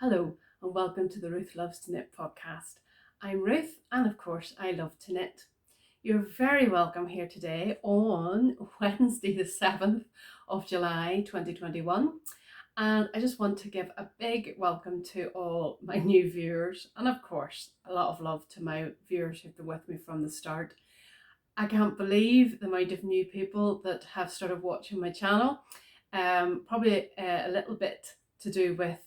Hello and welcome to the Ruth Loves to Knit podcast. I'm Ruth and of course I love to knit. You're very welcome here today on Wednesday the 7th of July 2021, and I just want to give a big welcome to all my new viewers and of course a lot of love to my viewers who've been with me from the start. I can't believe the amount of new people that have started watching my channel. Probably a little bit to do with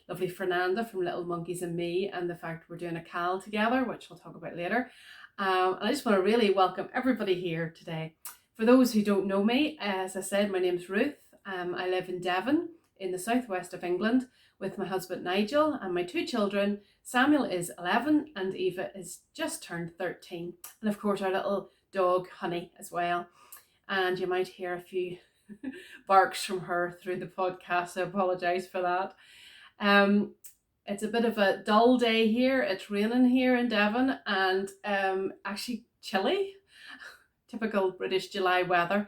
lovely Fernanda from Littlemonkeysand and the fact we're doing a cowl together, which we'll talk about later. And I just want to really welcome everybody here today. For those who don't know me, as I said, my name's Ruth. I live in Devon in the southwest of England with my husband Nigel and my two children. Samuel is 11 and Eva is just turned 13. And of course our little dog Honey as well. And you might hear a few barks from her through the podcast. I apologise for that. It's a bit of a dull day here. It's raining here in Devon and actually chilly. Typical British July weather.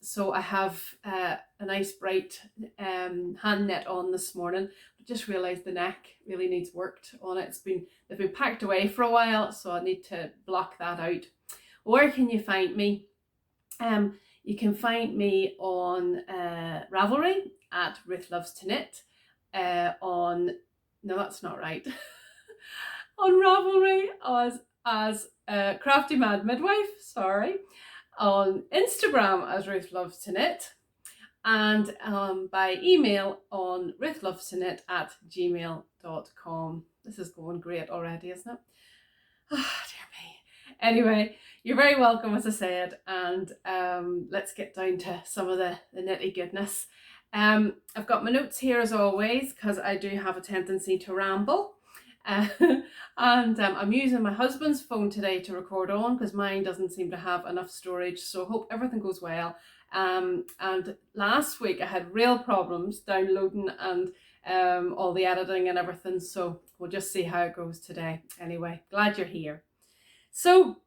So I have a nice bright hand knit on this morning. I just realised the neck really needs worked on it. They've been packed away for a while, so I need to block that out. Where can you find me? You can find me on Ravelry at Ruth Loves to Knit. No, that's not right. On Ravelry as Craftymadmidwife, sorry. On Instagram as Ruth Loves to Knit, and by email on ruthlovestoknit@gmail.com. This is going great already, isn't it? Oh, dear me. Anyway, you're very welcome, as I said, and let's get down to some of the knitty goodness. I've got my notes here as always because I do have a tendency to ramble. And I'm using my husband's phone today to record on because mine doesn't seem to have enough storage, so I hope everything goes well. And last week I had real problems downloading and all the editing and everything, so we'll just see how it goes today. Anyway, glad you're here. So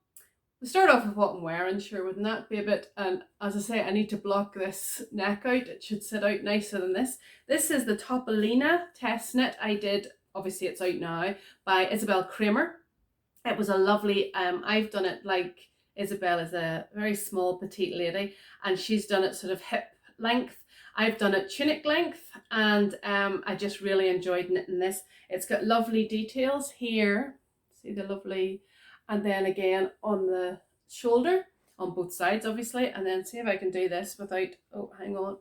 we'll start off with what I'm wearing. Sure, wouldn't that be a bit? And as I say, I need to block this neck out. It should sit out nicer than this. This is the Topolina test knit I did. Obviously it's out now, by Isabell Kraemer. It was a lovely, I've done it like Isabell is a very small petite lady and she's done it sort of hip length. I've done it tunic length and I just really enjoyed knitting this. It's got lovely details here, see the lovely, and then again on the shoulder, on both sides obviously, and then see if I can do this without, oh hang on,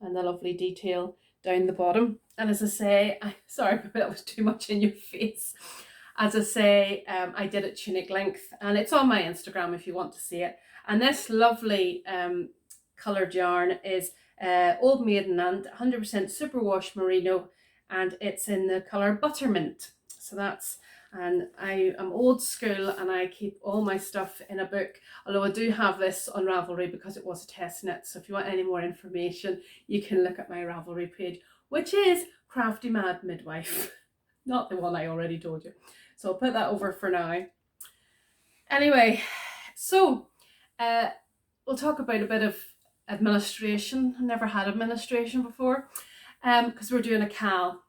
and the lovely detail down the bottom. And as I say, sorry if that was too much in your face. As I say, I did it tunic length and it's on my Instagram if you want to see it. And this lovely coloured yarn is Old Maiden and 100% superwash merino, and it's in the colour Buttermint. So that's, and I am old school and I keep all my stuff in a book, although I do have this on Ravelry because it was a test knit. So if you want any more information, you can look at my Ravelry page, which is Craftymadmidwife, not the one I already told you. So I'll put that over for now. Anyway, so we'll talk about a bit of administration. I never had administration before because we're doing a cowl.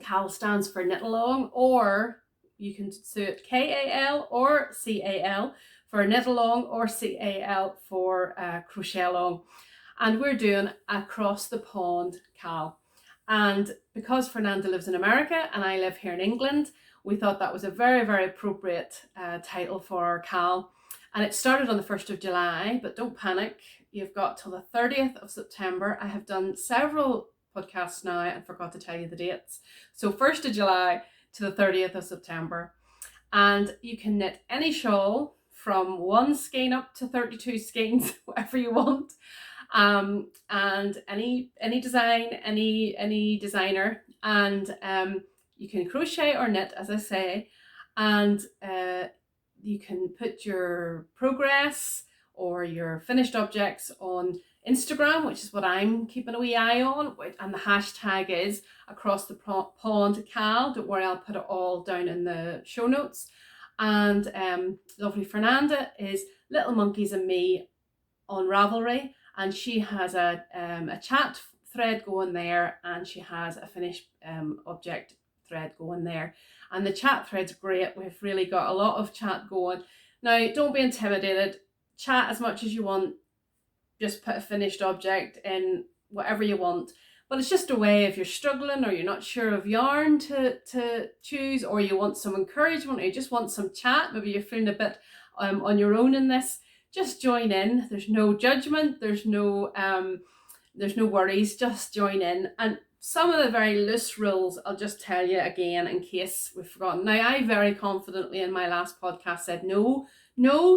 Cowl stands for knit along, or you can do it K-A-L or C-A-L for knit along, or C-A-L for crochet along. And we're doing across the pond cowl. And because Fernanda lives in America and I live here in England, we thought that was a very, very appropriate title for our cowl. And it started on the 1st of July, but don't panic. You've got till the 30th of September. I have done several podcasts now and forgot to tell you the dates. So 1st of July to the 30th of September. And you can knit any shawl from 1 skein up to 32 skeins, whatever you want. And any design, any designer, and you can crochet or knit, as I say, and you can put your progress or your finished objects on Instagram, which is what I'm keeping a wee eye on, and the hashtag is across the pond cowl. Don't worry, I'll put it all down in the show notes. And lovely Fernanda is Littlemonkeysand on Ravelry, and she has a chat thread going there, and she has a finished object thread going there. And the chat thread's great. We've really got a lot of chat going. Now, don't be intimidated. Chat as much as you want. Just put a finished object in whatever you want. But it's just a way, if you're struggling or you're not sure of yarn to choose, or you want some encouragement, or you just want some chat, maybe you're feeling a bit on your own in this, just join in. There's no judgment, there's no worries, just join in. And some of the very loose rules, I'll just tell you again in case we've forgotten. Now, I very confidently in my last podcast said no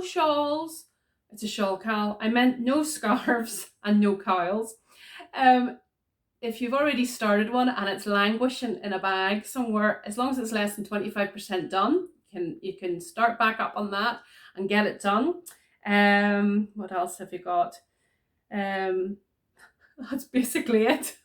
shawls. It's a shawl cowl. I meant no scarves and no cowls. If you've already started one and it's languishing in a bag somewhere, as long as it's less than 25% done, you can start back up on that and get it done. What else have you got? That's basically it.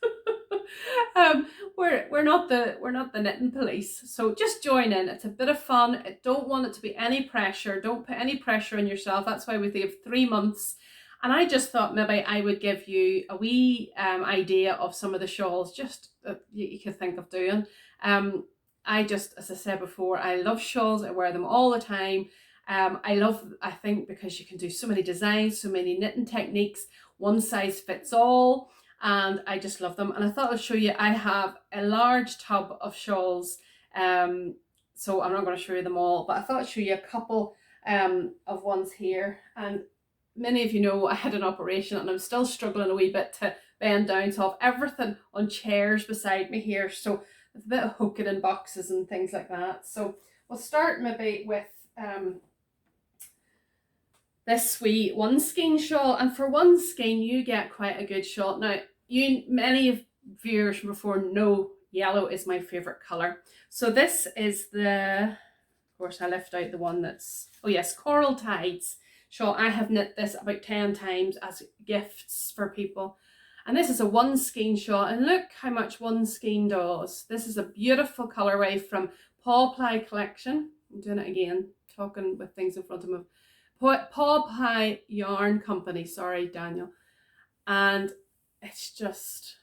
We're not the knitting police, so just join in. It's a bit of fun. I don't want it to be any pressure. Don't put any pressure on yourself. That's why we have 3 months. And I just thought maybe I would give you a wee idea of some of the shawls just that you could think of doing. I just, as I said before, I love shawls. I wear them all the time. I think because you can do so many designs, so many knitting techniques, one size fits all, and I just love them. And I thought I'd show you, I have a large tub of shawls, so I'm not going to show you them all, but I thought I'd show you a couple of ones here. And many of you know I had an operation and I'm still struggling a wee bit to bend down, so I have everything on chairs beside me here, so there's a bit of hooking in boxes and things like that. So we'll start maybe with this wee one skein shawl, and for one skein you get quite a good shawl. Now, many of viewers before know yellow is my favorite color, so this is of course I left out the one that's, oh yes, Coral Tides shawl. I have knit this about 10 times as gifts for people, and this is a one skein shawl, and look how much one skein does. This is a beautiful colorway from Paw Ply collection. I'm doing it again, talking with things in front of me. Paw Ply Yarn Company, sorry Daniel, and it's just,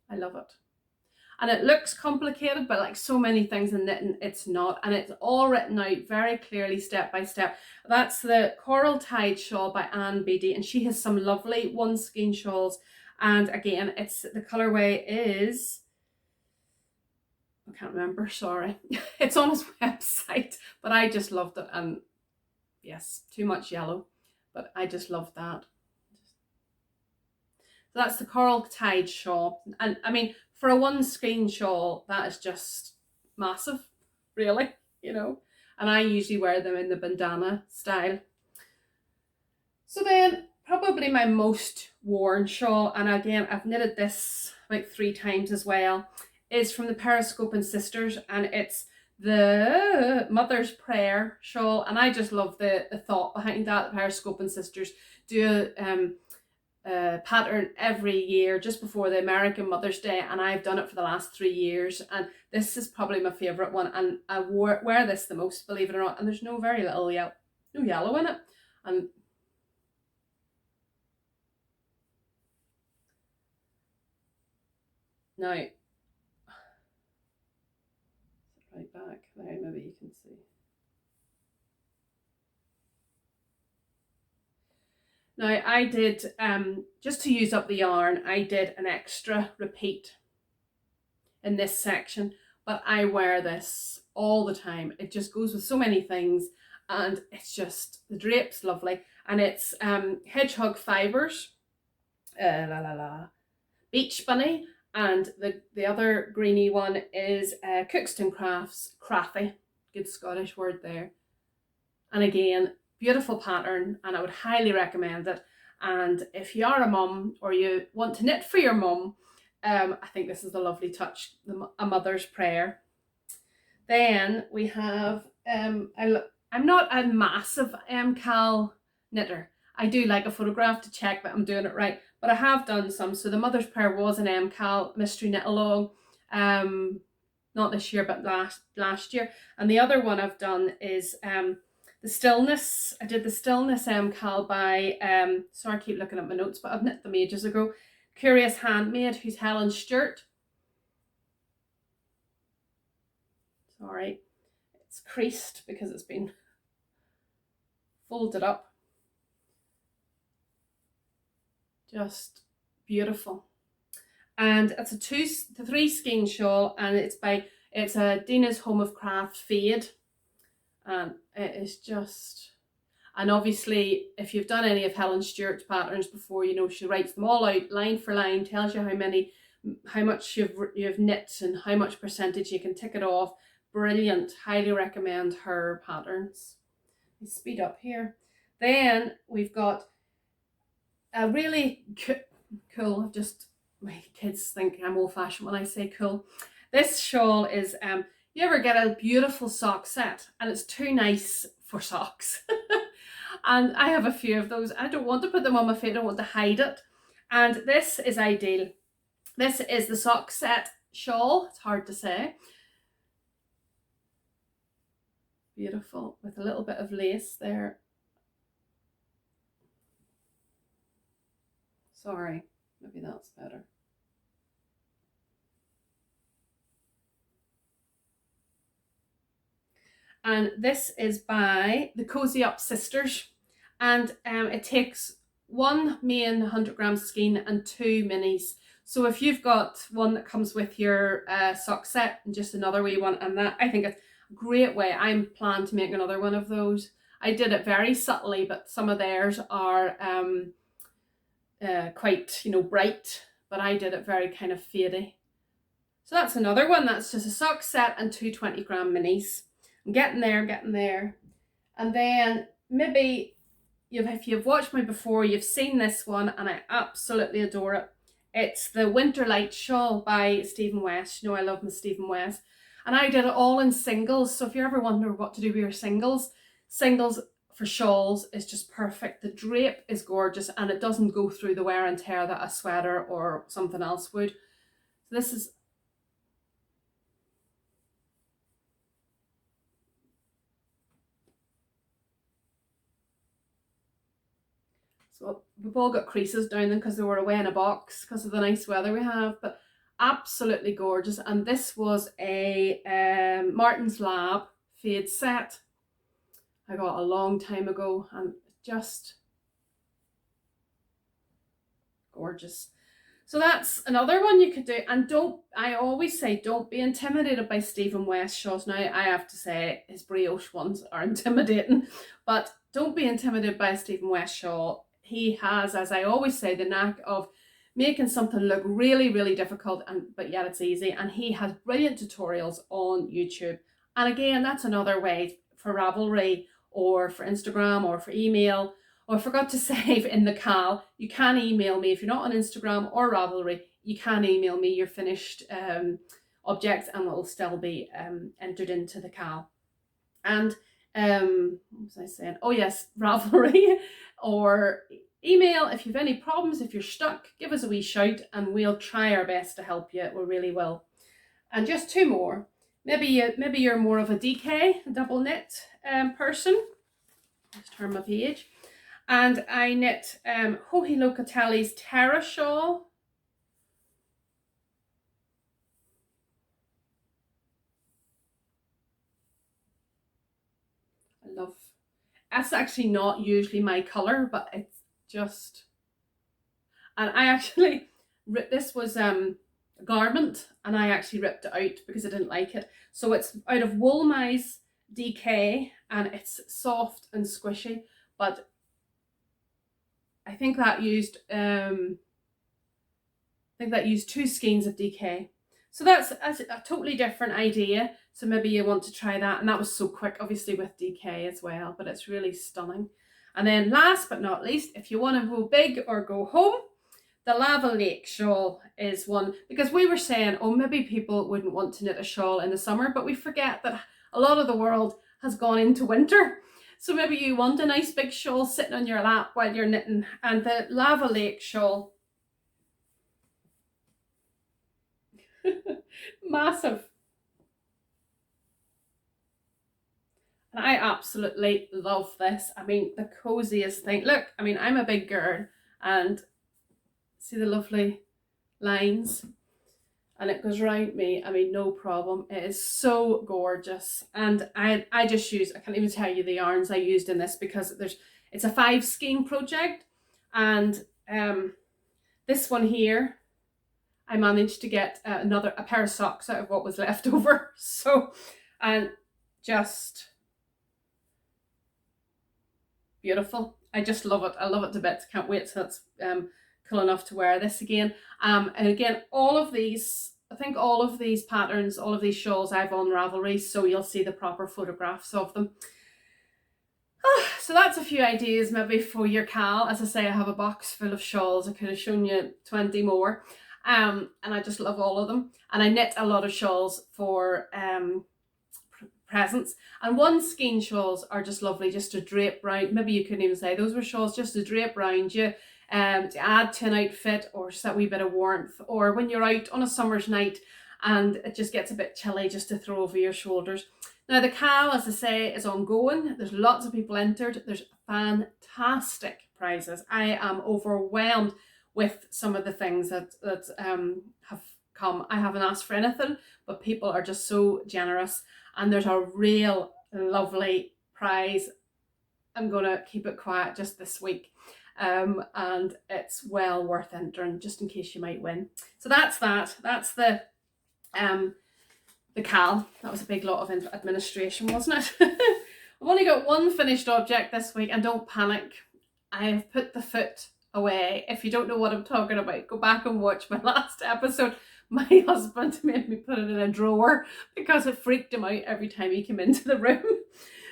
I love it. And it looks complicated, but like so many things in knitting, it's not. And it's all written out very clearly, step by step. That's the Coral Tide shawl by Beady, and she has some lovely one skein shawls. And again, the colorway is, I can't remember, sorry. It's on his website, but I just loved it. And yes, too much yellow, but I just loved that. So that's the Coral Tide shawl. And I mean, for a one skein shawl, that is just massive, really, you know. And I usually wear them in the bandana style. So then, probably my most worn shawl, and again, I've knitted this like 3 times as well, is from the Periscoping sisters, and it's the Mother's Prayer shawl. And I just love the thought behind that. The Periscoping sisters do a pattern every year just before the American Mother's Day, and I've done it for the last 3 years, and this is probably my favorite one, and I wear this the most, believe it or not. And there's no yellow in it. And now, right back there, maybe you can see. Now I did, just to use up the yarn, I did an extra repeat in this section, but I wear this all the time. It just goes with so many things, and it's just, the drape's lovely. And it's Hedgehog Fibres Beach Bunny, and the other greeny one is Cookston Crafts Crathie. Good Scottish word there. And again, beautiful pattern, and I would highly recommend it. And if you are a mum or you want to knit for your mum, I think this is a lovely touch, a Mother's Prayer. Then we have, I'm not a massive cal knitter. I do like a photograph to check that I'm doing it right, but I have done some. So the Mother's Prayer was an cal mystery knit along, not this year, but last year. And the other one I've done is the Stillness. I did the Stillness cal by, sorry I keep looking at my notes, but I've knit them ages ago. Curious Handmade, who's Helen Stewart. Sorry, it's creased because it's been folded up. Just beautiful. And it's a 3 skein shawl, and it's a Dina's Home of Craft fade, and it is just, and obviously if you've done any of Helen Stewart's patterns before, you know she writes them all out line for line, tells you how much you've knit and how much percentage you can tick it off. Brilliant. Highly recommend her patterns. Let's speed up here. Then we've got a really cool, my kids think I'm old-fashioned when I say cool. This shawl is, you ever get a beautiful sock set and it's too nice for socks? And I have a few of those. I don't want to put them on my feet, I don't want to hide it. And this is ideal. This is the Sockset Shawl, it's hard to say. Beautiful, with a little bit of lace there. Sorry, maybe that's better. And this is by the Cozy Up Sisters, and it takes 1 main 100-gram skein and 2 minis. So if you've got one that comes with your sock set and just another wee one, and that, I think it's a great way. I'm planning to make another one of those. I did it very subtly, but some of theirs are quite, you know, bright, but I did it very kind of fadey. So that's another one. That's just a sock set and 2 20-gram minis. I'm getting there. And then maybe if you've watched me before, you've seen this one, and I absolutely adore it. It's the Winter Light Shawl by Stephen West. You know I love my Stephen West. And I did it all in singles. So if you ever wonder what to do with your singles for shawls is just perfect. The drape is gorgeous, and it doesn't go through the wear and tear that a sweater or something else would. So this is, so we've all got creases down them because they were away in a box because of the nice weather we have, but absolutely gorgeous. And this was a Martin's Lab fade set I got a long time ago, and just gorgeous. So that's another one you could do. And I always say, don't be intimidated by Stephen West shawls. Now, I have to say his brioche ones are intimidating, but don't be intimidated by a Stephen West shawl. He has, as I always say, the knack of making something look really, really difficult, but yet it's easy. And he has brilliant tutorials on YouTube. And again, that's another way for Ravelry or for Instagram or for email. Or I forgot to say in the cal, you can email me if you're not on Instagram or Ravelry. You can email me your finished objects, and it will still be entered into the cal. And what was I saying? Oh yes, Ravelry or email if you've any problems. If you're stuck, give us a wee shout and we'll try our best to help you. We really will. And just 2 more. Maybe you're more of a DK, a double knit person. Let's turn my page. And I knit Locatelli's Terra shawl. I love, that's actually not usually my colour, but it's just, and I actually, this was a garment, and I actually ripped it out because I didn't like it. So it's out of Wollmeise DK, and it's soft and squishy, but I think that used 2 skeins of DK. So that's a totally different idea. So maybe you want to try that. And that was so quick, obviously with DK as well, but it's really stunning. And then last but not least, if you want to go big or go home, the Lava Lake shawl is one, because we were saying, oh, maybe people wouldn't want to knit a shawl in the summer, but we forget that a lot of the world has gone into winter. So maybe you want a nice big shawl sitting on your lap while you're knitting. And the Lava Lake shawl, massive. And I absolutely love this. I mean, the coziest thing. Look, I mean, I'm a big girl, and see the lovely lines, and it goes round me. I mean, no problem. It is so gorgeous. And I just use, I can't even tell you the yarns I used in this, because it's a 5 skein project. And this one here, I managed to get a pair of socks out of what was left over. So, and just beautiful. I just love it. I love it to bits. Can't wait till it's cool enough to wear this again. And again, all of these, I think all of these patterns, all of these shawls I've on Ravelry, so you'll see the proper photographs of them. So that's a few ideas maybe for your cowl. As I say, I have a box full of shawls. I could have shown you 20 more. And I just love all of them. And I knit a lot of shawls for presents. And one skein shawls are just lovely just to drape round. Maybe you couldn't even say those were shawls, just to drape round you, to add to an outfit, or just that wee bit of warmth, or when you're out on a summer's night and it just gets a bit chilly, just to throw over your shoulders. Now the cowl, as I say, is ongoing. There's lots of people entered. There's fantastic prizes. I am overwhelmed with some of the things that have come. I haven't asked for anything, but people are just so generous, and there's a real lovely prize. I'm gonna keep it quiet just this week, and it's well worth entering, just in case you might win. So that's that. That's the cowl. That was a big lot of administration, wasn't it? I've only got one finished object this week, and don't panic. I have put the foot away. If you don't know what I'm talking about, go back and watch my last episode. My husband made me put it in a drawer because it freaked him out every time he came into the room.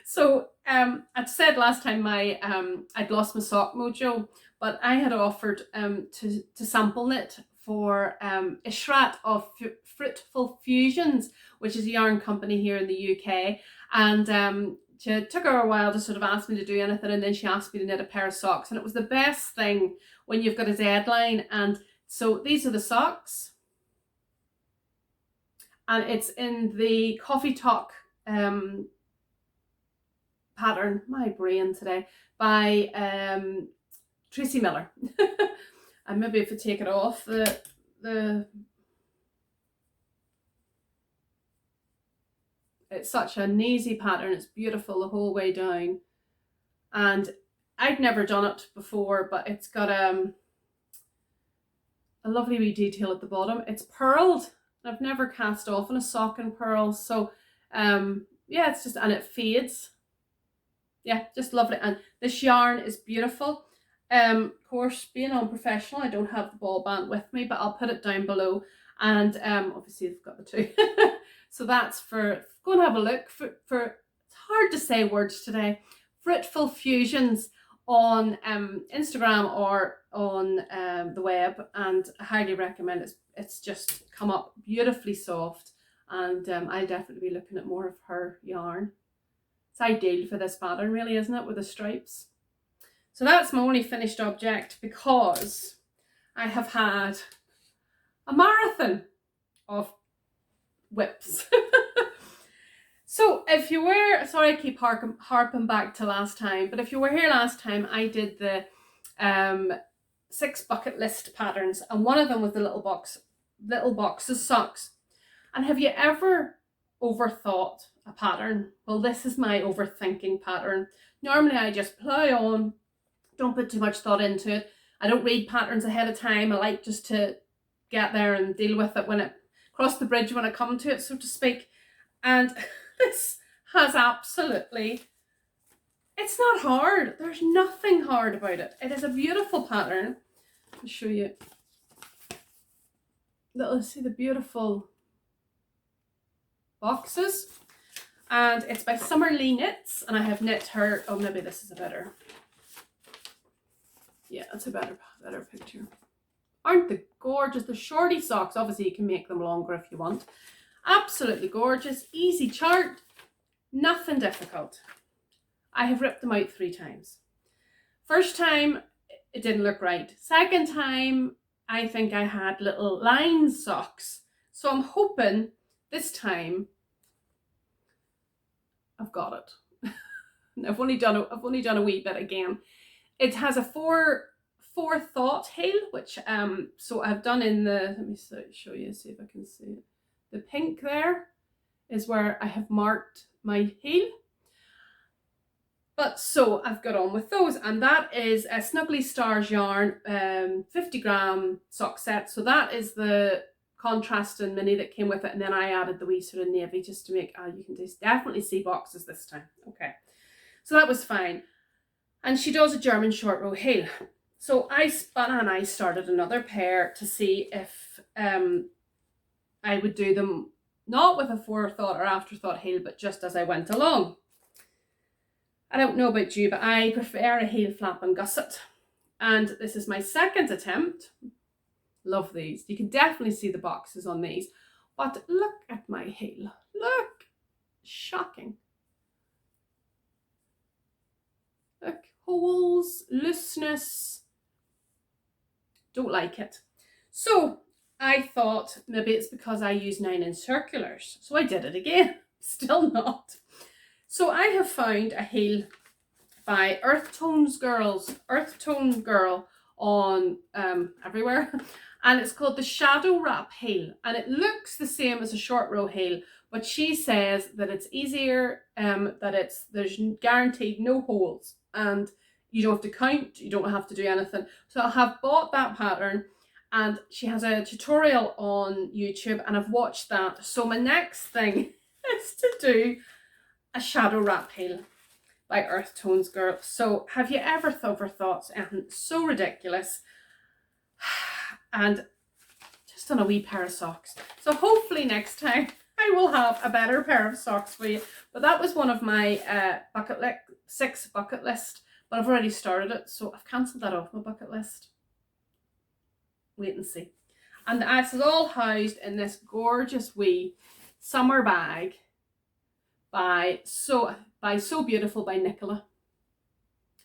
So I'd said last time I'd lost my sock mojo, but I had offered to sample knit for Ishrat of Fruitful Fusions, which is a yarn company here in the UK. And she took her a while to sort of ask me to do anything, and then she asked me to knit a pair of socks, and it was the best thing when you've got a deadline. And so these are the socks, and it's in the Coffee Talk pattern, my brain today, by Traci Millar. And maybe if I take it off, it's such an easy pattern. It's beautiful the whole way down, and I'd never done it before, but it's got a lovely wee detail at the bottom. It's purled. I've never cast off in a sock in pearls, so yeah, it's just, and it fades. Yeah, just lovely. And this yarn is beautiful. Of course, being unprofessional, I don't have the ball band with me, but I'll put it down below. And obviously I've got the two. So that's for, go and have a look for it's hard to say words today, Fruitful Fusions on Instagram or on the web, and I highly recommend it. It's just come up beautifully soft, and I'll definitely be looking at more of her yarn. It's ideal for this pattern, really, isn't it, with the stripes? So that's my only finished object, because I have had a marathon of whips. So if you were, sorry I keep harping back to last time, but if you were here last time, I did the 6 bucket list patterns, and one of them was the little box of socks. And have you ever overthought a pattern? Well, this is my overthinking pattern. Normally I just plow on, don't put too much thought into it. I don't read patterns ahead of time. I like just to get there and deal with it when it cross the bridge when I come to it, so to speak. And this has absolutely, it's not hard. There's nothing hard about it. It is a beautiful pattern. I'll show you. Let's see the beautiful boxes. And it's by Summer Lee Knits, and I have knit her, oh maybe this is a better, yeah, that's a better picture. Aren't they gorgeous? The shorty socks, obviously you can make them longer if you want. Absolutely gorgeous, easy chart, nothing difficult. I have ripped them out 3 times. First time, it didn't look right. Second time, I think I had little line socks. So I'm hoping this time I've got it. I've only done a wee bit again. It has a forethought heel, which so I've done in the, let me show you, see if I can see it. The pink there is where I have marked my heel. But so I've got on with those, and that is a Snuggly Stars yarn, 50-gram sock set. So that is the contrast and mini that came with it, and then I added the wee sort of navy just to make, you can just definitely see boxes this time. Okay, so that was fine. And she does a German short row heel. So I started another pair to see if I would do them not with a forethought or afterthought heel, but just as I went along. I don't know about you, but I prefer a heel flap and gusset. And this is my second attempt. Love these. You can definitely see the boxes on these. But look at my heel. Look. Shocking. Look. Holes, looseness. Don't like it. So I thought maybe it's because I use 9-inch circulars. So I did it again. Still not. So I have found a heel by Earth Tone Girl on everywhere, and it's called the Shadow Wrap heel, and it looks the same as a short row heel, but she says that it's easier, that there's guaranteed no holes, and you don't have to count, you don't have to do anything. So I have bought that pattern, and she has a tutorial on YouTube, and I've watched that. So my next thing is to do a shadow wrap heel by Earth Tones Girl. So have you ever thought anything so ridiculous and just on a wee pair of socks? So hopefully next time I will have a better pair of socks for you. But that was one of my six bucket list, but I've already started it, so I've cancelled that off my bucket list. Wait and see. And this is all housed in this gorgeous wee summer bag by So Beautiful by Nicola.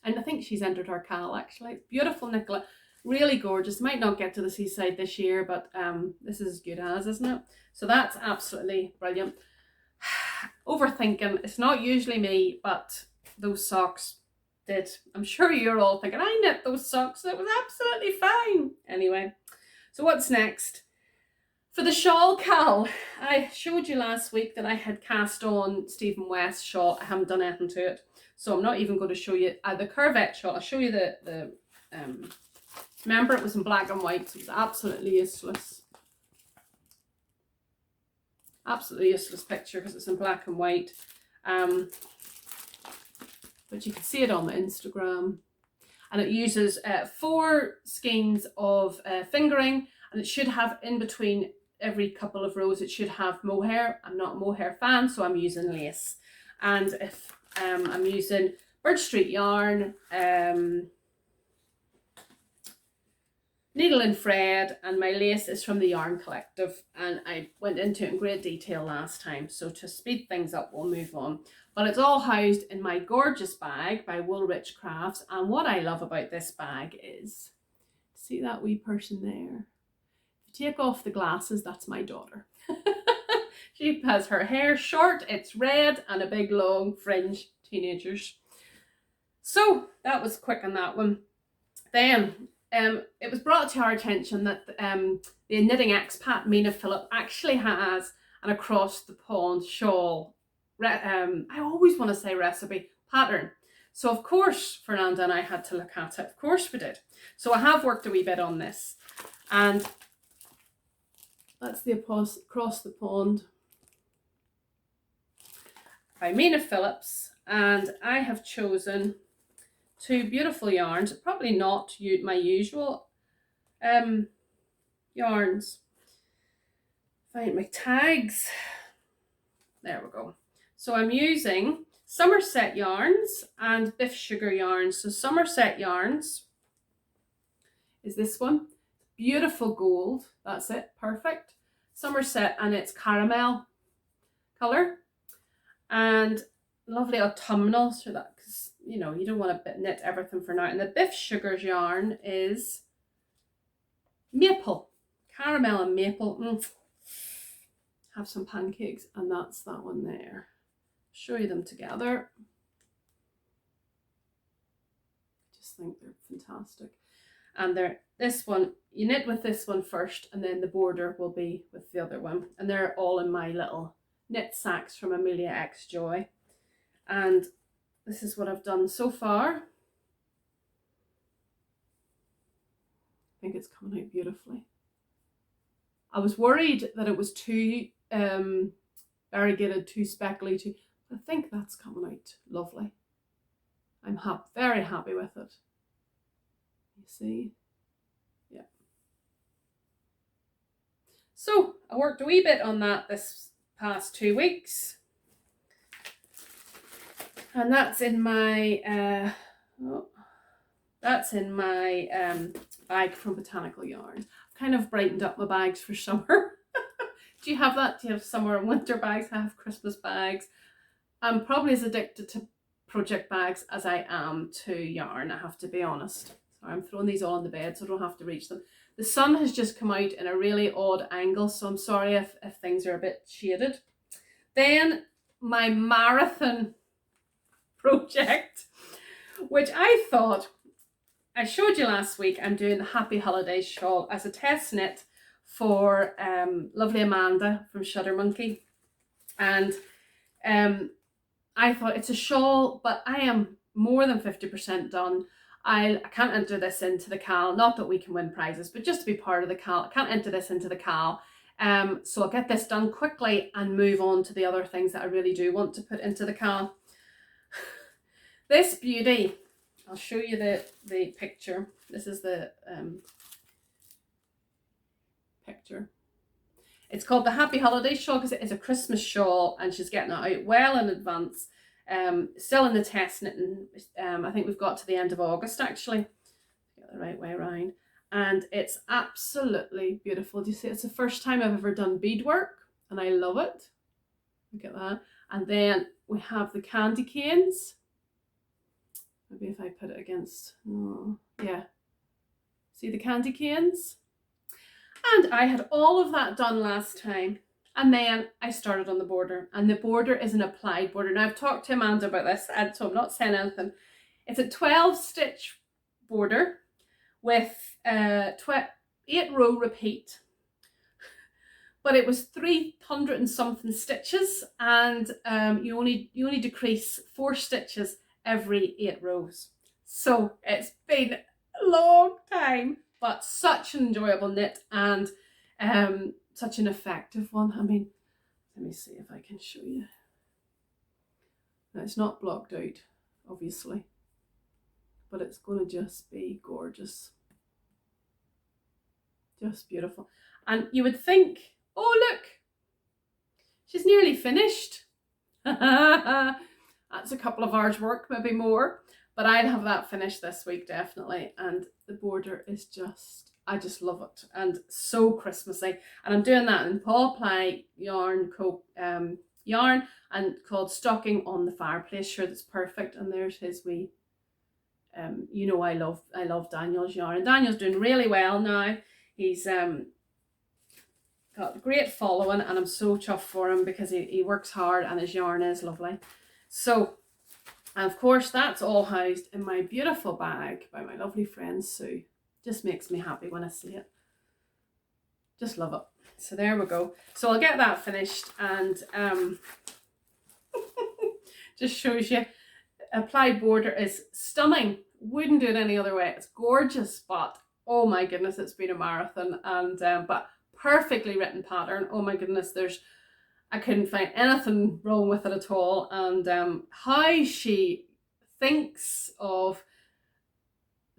And I think she's entered her cowl actually. It's beautiful, Nicola. Really gorgeous. Might not get to the seaside this year, but this is as good as, isn't it? So that's absolutely brilliant. Overthinking. It's not usually me, but those socks did. I'm sure you're all thinking, I knit those socks. It was absolutely fine. Anyway, so what's next? For the shawl cowl, I showed you last week that I had cast on Stephen West shawl. I haven't done anything to it, so I'm not even going to show you the curvette shawl. I'll show you the remember it was in black and white, so it was absolutely useless. Absolutely useless picture because it's in black and white. But you can see it on the Instagram. And it uses 4 skeins of fingering, and it should have in between every couple of rows, it should have mohair. I'm not a mohair fan, so I'm using lace. And if I'm using Birch Street yarn, needle and thread, and my lace is from the Yarn Collective, and I went into it in great detail last time, so to speed things up we'll move on. But it's all housed in my gorgeous bag by Woolrich Crafts, and what I love about this bag is, see that wee person there? If you take off the glasses, that's my daughter. She has her hair short, it's red, and a big long fringe, teenagers. So that was quick on that one. Then it was brought to our attention that the knitting expat Mina Phillip actually has an across the pond shawl. I always want to say recipe pattern. So of course Fernanda and I had to look at it. Of course we did. So I have worked a wee bit on this, and that's the across the pond by Mina Phillips, and I have chosen 2 beautiful yarns, probably not my usual yarns. Find my tags. There we go. So I'm using Somerset yarns and Biff Sugar yarns. So Somerset yarns is this one. Beautiful gold. That's it. Perfect. Somerset, and it's caramel colour. And lovely autumnal. So that, because you know, you don't want to knit everything for now. And the Biff Sugars yarn is maple. Caramel and maple. Have some pancakes, and that's that one there. Show you them together. I just think they're fantastic. And this one, you knit with this one first, and then the border will be with the other one. And they're all in my little knit sacks from Amelia X Joy. And this is what I've done so far. I think it's coming out beautifully. I was worried that it was too variegated, too speckly, I think that's coming out lovely. I'm very happy with it. You see? Yeah. So I worked a wee bit on that this past 2 weeks. And that's in my bag from Botanical Yarn. I've kind of brightened up my bags for summer. Do you have that? Do you have summer and winter bags? I have Christmas bags. I'm probably as addicted to project bags as I am to yarn, I have to be honest. So I'm throwing these all on the bed so I don't have to reach them. The sun has just come out in a really odd angle, so I'm sorry if things are a bit shaded. Then my marathon project, which I thought, I showed you last week, I'm doing the Happy Holidays shawl as a test knit for lovely Amanda from Shuddermonkey. And I thought it's a shawl, but I am more than 50% done. I can't enter this into the cowl, not that we can win prizes, but just to be part of the cowl. I can't enter this into the cowl. So I'll get this done quickly and move on to the other things that I really do want to put into the cowl. This beauty, I'll show you the picture. This is the picture. It's called the Happy Holidays shawl because it is a Christmas shawl and she's getting it out well in advance. Still in the test knitting. I think we've got to the end of August actually. Get the right way around. And it's absolutely beautiful. Do you see? It's the first time I've ever done beadwork and I love it. Look at that. And then we have the candy canes. Maybe if I put it against, yeah. See the candy canes? And I had all of that done last time. And then I started on the border. And the border is an applied border. Now I've talked to Amanda about this, and so I'm not saying anything. It's a 12 stitch border with 8 row repeat. But it was 300 and something stitches, and you only decrease 4 stitches every 8 rows. So it's been a long time, but such an enjoyable knit and such an effective one. I mean, let me see if I can show you. Now, it's not blocked out, obviously, but it's going to just be gorgeous. Just beautiful. And you would think, oh look, she's nearly finished. That's a couple of hours work, maybe more, but I'll have that finished this week definitely. And the border is just, I just love it, and so Christmassy. And I'm doing that in Paul Ply yarn, yarn, and called Stocking on the Fireplace. Sure, that's perfect. And there's his wee. You know, I love Daniel's yarn, and Daniel's doing really well now. He's got a great following, and I'm so chuffed for him because he works hard and his yarn is lovely. So, and of course, that's all housed in my beautiful bag by my lovely friend Sue. Just makes me happy when I see it. Just love it. So there we go. So I'll get that finished, and just shows you, applied border is stunning. Wouldn't do it any other way. It's gorgeous, but oh my goodness, it's been a marathon, and but perfectly written pattern. Oh my goodness, I couldn't find anything wrong with it at all. And how she thinks of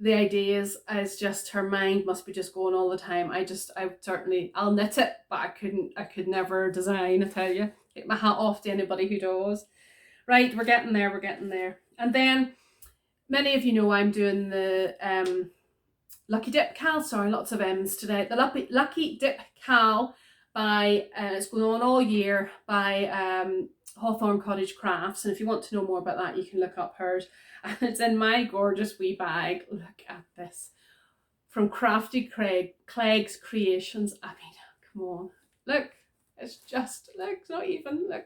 the ideas is just, her mind must be just going all the time. I'll knit it, but I could never design, I tell you. Take my hat off to anybody who does. Right, we're getting there. And then many of you know I'm doing the Lucky Dip cowl, sorry, lots of M's today. The Lucky Dip cowl by, it's going on all year, by Hawthorne Cottage Crafts. And if you want to know more about that, you can look up hers. And it's in my gorgeous wee bag. Look at this. From Crafty Clegg's Creations. I mean, come on. Look, it's just, look, it's not even, look.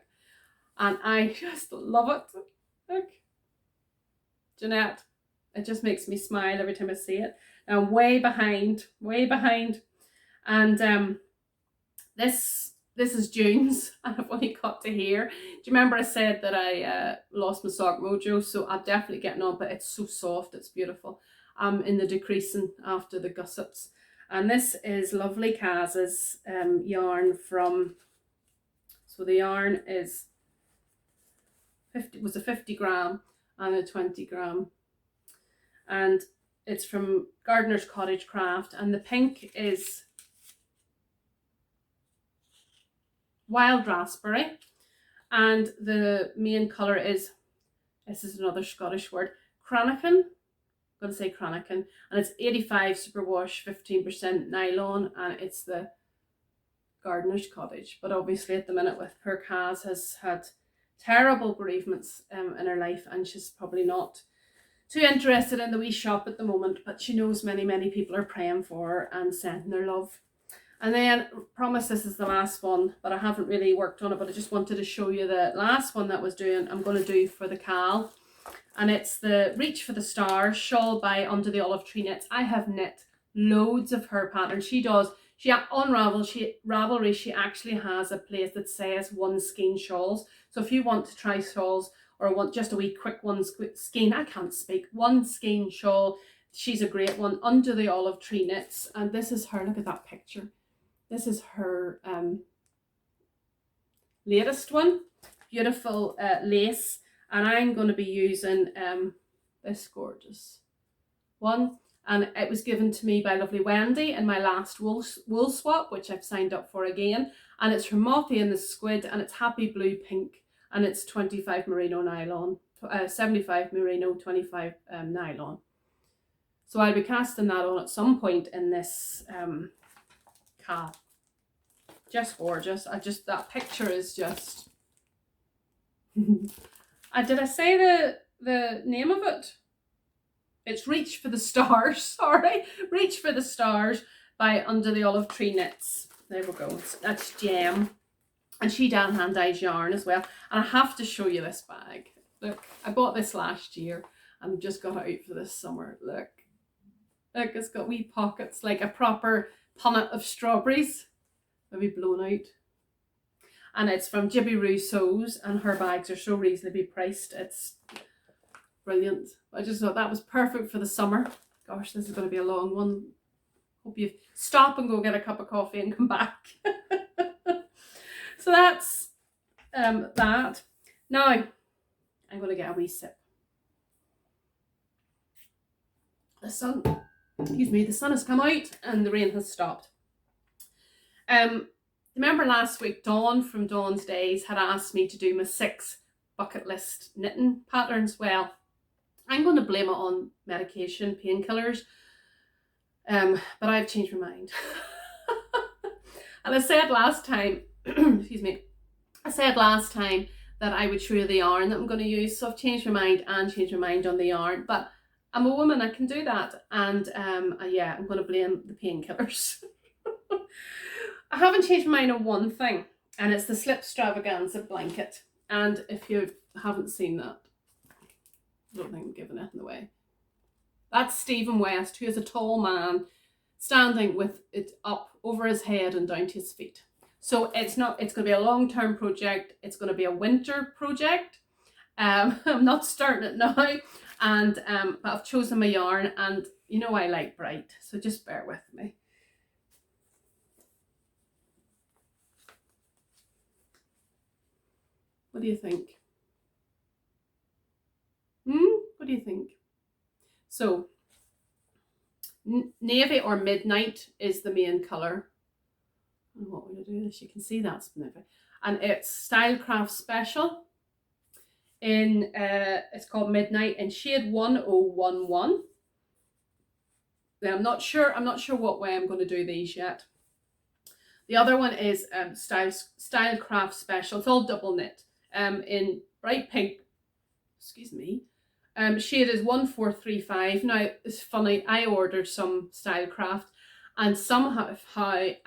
And I just love it. Look. Jeanette, it just makes me smile every time I see it. I'm way behind, and this is June's, and I've only got to here. Do you remember I said that I lost my sock mojo? So I'm definitely getting on, but it's so soft, it's beautiful. I'm in the decreasing after the gussets. And this is Lovely Kaz's yarn from, so the yarn is 50, was a 50 gram and a 20 gram. And it's from Gardener's Cottage Craft, and the pink is Wild Raspberry, and the main colour is, this is another Scottish word, Cranachan. I'm going to say Cranachan, and it's 85 superwash, 15% nylon, and it's the Gardener's Cottage. But obviously at the minute, with poor Kaz has had terrible bereavements in her life, and she's probably not too interested in the wee shop at the moment, but she knows many people are praying for her and sending their love. And then, promise this is the last one, but I haven't really worked on it, but I just wanted to show you the last one that was doing, I'm going to do for the cowl. And it's the Reach for the Stars shawl by Under the Olive Tree Knits. I have knit loads of her patterns. She does, on Ravelry, she actually has a place that says one skein shawls. So if you want to try shawls, or want just a wee quick one skein, I can't speak, one skein shawl, she's a great one. Under the Olive Tree Knits, and this is her, look at that picture. This is her latest one. Beautiful lace. And I'm going to be using this gorgeous one. And it was given to me by lovely Wendy in my last wool swap, which I've signed up for again. And it's from Mothy and the Squid, and it's Happy Blue Pink. And it's 25 merino nylon, 75 merino, 25 nylon. So I'll be casting that on at some point in this cap. Just gorgeous. That picture is just did I say the name of it? It's Reach for the Stars. Sorry, Reach for the Stars by Under the Olive Tree Knits. There we go. That's Gem, and she hand dyes yarn as well. And I have to show you this bag. Look, I bought this last year and just got it out for this summer. Look, it's got wee pockets like a proper punnet of strawberries. Maybe blown out. And it's from Jibby Rousseau's, and her bags are so reasonably priced. It's brilliant. I just thought that was perfect for the summer. Gosh, this is going to be a long one. Hope you stop and go get a cup of coffee and come back. So that's that. Now I'm going to get a wee sip. The sun has come out and the rain has stopped. Remember last week, Dawn from Dawn's Days had asked me to do my 6 bucket list knitting patterns. Well, I'm going to blame it on medication, painkillers, but I've changed my mind. And I said last time, excuse me, I said last time that I would show you the yarn that I'm going to use. So I've changed my mind and changed my mind on the yarn, but I'm a woman, I can do that. And yeah, I'm going to blame the painkillers. I haven't changed my mind on one thing, and it's the Slipstravaganza blanket. And if you haven't seen that, I don't think I'm giving it away. That's Stephen West, who is a tall man standing with it up over his head and down to his feet. So it's going to be a long-term project. It's going to be a winter project. I'm not starting it now, and but I've chosen my yarn, and you know I like bright, so just bear with me. What do you think? What do you think? So, navy or midnight is the main colour. And what we're going to do is, you can see that's navy. And it's Stylecraft Special. It's called Midnight in shade 1011. Now, I'm not sure what way I'm going to do these yet. The other one is Stylecraft Special. It's all double knit. In bright pink, excuse me, shade is 1435. Now, it's funny, I ordered some Stylecraft, and somehow I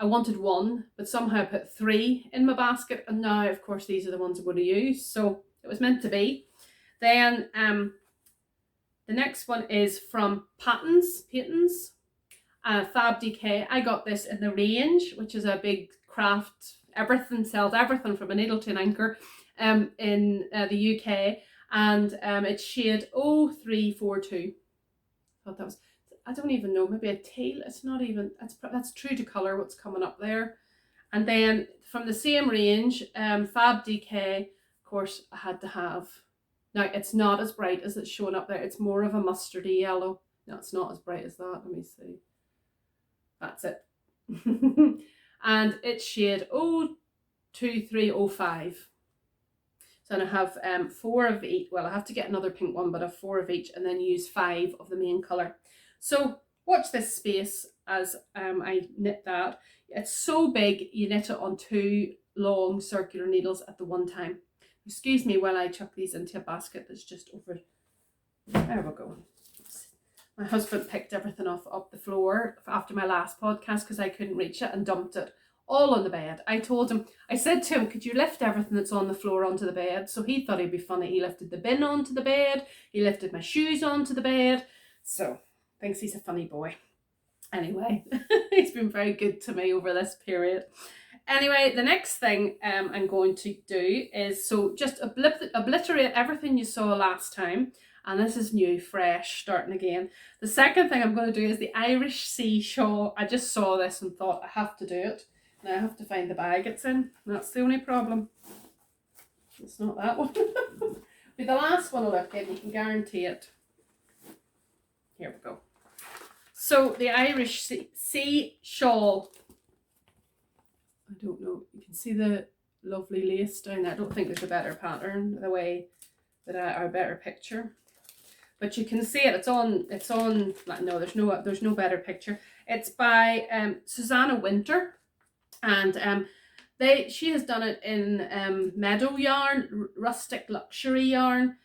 wanted one, but somehow I put 3 in my basket, and now, of course, these are the ones I'm going to use, so it was meant to be. Then The next one is from Patons, Fab DK. I got this in the range, which is a big craft, everything, sells everything from a needle to an anchor in the UK. And it's shade 0342. I thought that was, I don't even know, maybe a teal. It's not even, that's true to colour what's coming up there. And then from the same range, Fab DK, of course, I had to have. Now, it's not as bright as it's showing up there. It's more of a mustardy yellow. No, it's not as bright as that. Let me see. That's it. And it's shade 02305. So I have 4 of each. Well, I have to get another pink one, but I have 4 of each and then use 5 of the main colour. So watch this space as I knit that. It's so big, you knit it on 2 long circular needles at the one time. Excuse me while I chuck these into a basket that's just over. There we go. My husband picked everything up the floor after my last podcast because I couldn't reach it and dumped it all on the bed. I said to him, could you lift everything that's on the floor onto the bed? So he thought it'd be funny. He lifted the bin onto the bed. He lifted my shoes onto the bed. So thinks he's a funny boy. Anyway, he's been very good to me over this period. Anyway, the next thing I'm going to do is, so just obliterate everything you saw last time. And this is new, fresh, starting again. The second thing I'm going to do is the Irish Sea Shawl. I just saw this and thought I have to do it. Now I have to find the bag it's in. That's the only problem. It's not that one. It'll be the last one I look in, you can guarantee it. Here we go. So the Irish Sea Shawl. I don't know. You can see the lovely lace down there. I don't think there's a better pattern the way that or a better picture. But you can see it. It's on. Like, no, there's no better picture. It's by Susanna Winter, and she has done it in meadow yarn, rustic luxury yarn.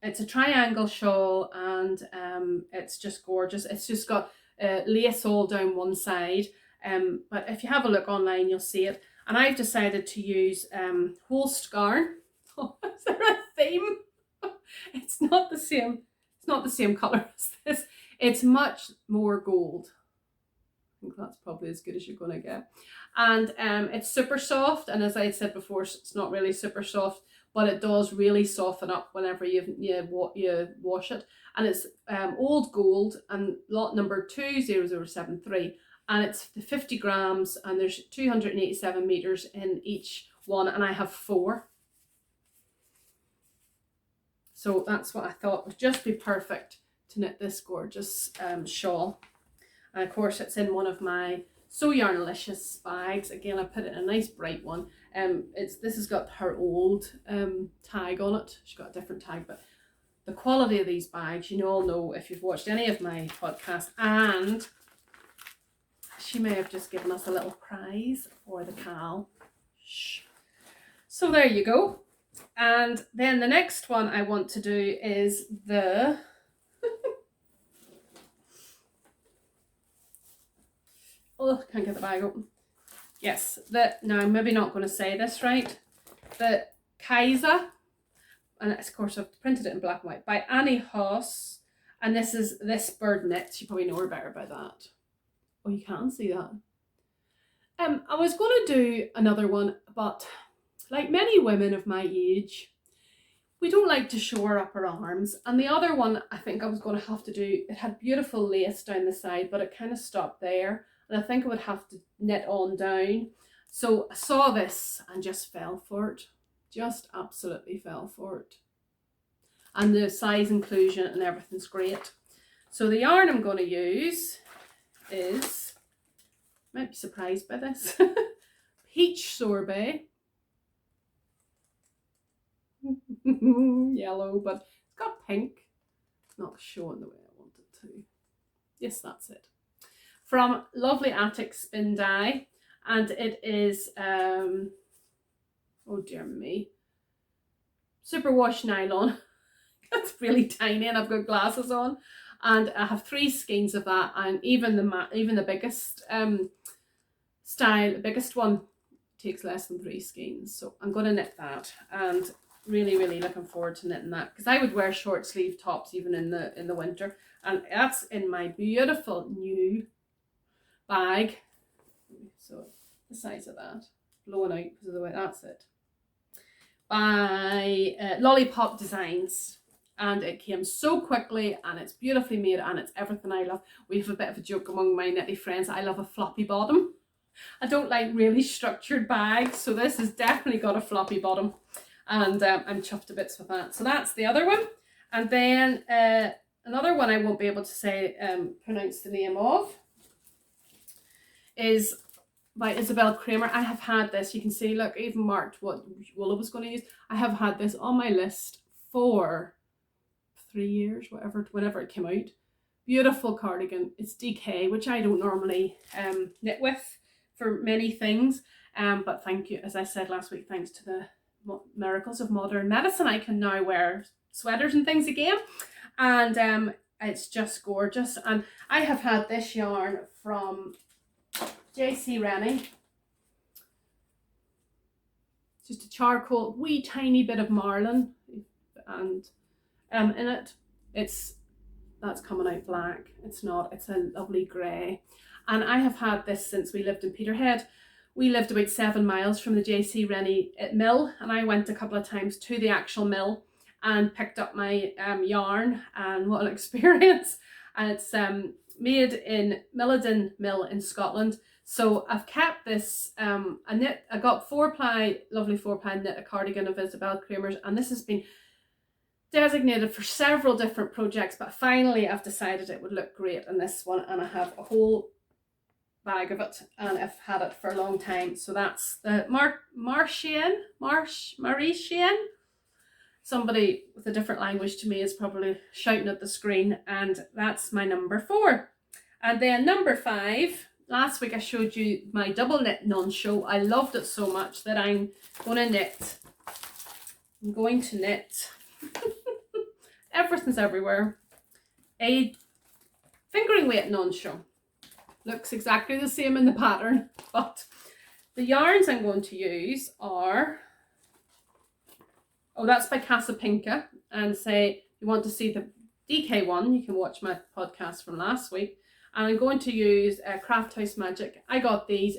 It's a triangle shawl, and it's just gorgeous. It's just got lace all down one side. But if you have a look online, you'll see it. And I've decided to use Holst yarn. Oh, is there a theme? It's not the same. It's not the same color as this. It's much more gold. I think that's probably as good as you're going to get. And it's super soft. And as I said before, it's not really super soft, but it does really soften up whenever you wash it. And it's old gold and lot number 20073. And it's 50 grams and there's 287 meters in each one. And I have 4. So that's what I thought would just be perfect to knit this gorgeous shawl. And of course it's in one of my So Yarnalicious bags. Again, I put it in a nice bright one. This has got her old tag on it. She's got a different tag, but the quality of these bags, you all know if you've watched any of my podcasts, and she may have just given us a little prize for the cowl. Shh. So there you go. And then the next one I want to do is the oh, can't get the bag open. Yes, now I'm maybe not going to say this right. The Kaiser, and of course I've printed it in black and white, by Annie Hoss, and this is This Bird Knits. You probably know her better by that. Oh, you can see that. I was going to do another one, but like many women of my age, we don't like to show our upper arms. And the other one I think I was going to have to do, it had beautiful lace down the side, but it kind of stopped there. And I think I would have to knit on down. So I saw this and just fell for it. Just absolutely fell for it. And the size inclusion and everything's great. So the yarn I'm going to use is, might be surprised by this, Peach Sorbet. Yellow, but it's got pink. It's not showing the way I want it to. Yes, that's it. From Lovely Attic Spin Dye, and it is oh dear me, superwash nylon. That's really tiny, and I've got glasses on, and I have 3 skeins of that, and even the biggest style, the biggest one takes less than 3 skeins. So I'm going to knit that, and really, really looking forward to knitting that, because I would wear short sleeve tops even in the winter. And that's in my beautiful new bag. So the size of that, blowing out because of the way, that's it. By Lollipop Designs. And it came so quickly, and it's beautifully made, and it's everything I love. We have a bit of a joke among my knitty friends. I love a floppy bottom. I don't like really structured bags, so this has definitely got a floppy bottom, and I'm chuffed to bits with that. So that's the other one. And then another one I won't be able to say pronounce the name of is by Isabell Kraemer. I have had this, you can see, look, I even marked what wool I was going to use. I have had this on my list for 3 years, whenever it came out. Beautiful cardigan. It's DK, which I don't normally knit with for many things, but thank you, as I said last week, thanks to the miracles of modern medicine, I can now wear sweaters and things again, and it's just gorgeous. And I have had this yarn from JC Rennie, just a charcoal, wee tiny bit of marlin, and in it, that's coming out black. It's not, it's a lovely grey. And I have had this since we lived in Peterhead. We lived about 7 miles from the JC Rennie mill, and I went a couple of times to the actual mill and picked up my yarn, and what an experience. And it's made in Millar Mill in Scotland. So I've kept this, I got 4-ply, lovely 4-ply knit a cardigan of Isabell Kraemer's, and this has been designated for several different projects, but finally I've decided it would look great in this one, and I have a whole bag of it, and I've had it for a long time. So that's the Mauritian. Somebody with a different language to me is probably shouting at the screen, and that's my number 4. And then number 5, last week I showed you my double knit non-show. I loved it so much that I'm going to knit. Everything's everywhere. A fingering weight non-show. Looks exactly the same in the pattern, but the yarns I'm going to use are, that's by Casapinka, and say you want to see the DK one, you can watch my podcast from last week. And I'm going to use Craft House Magic. I got these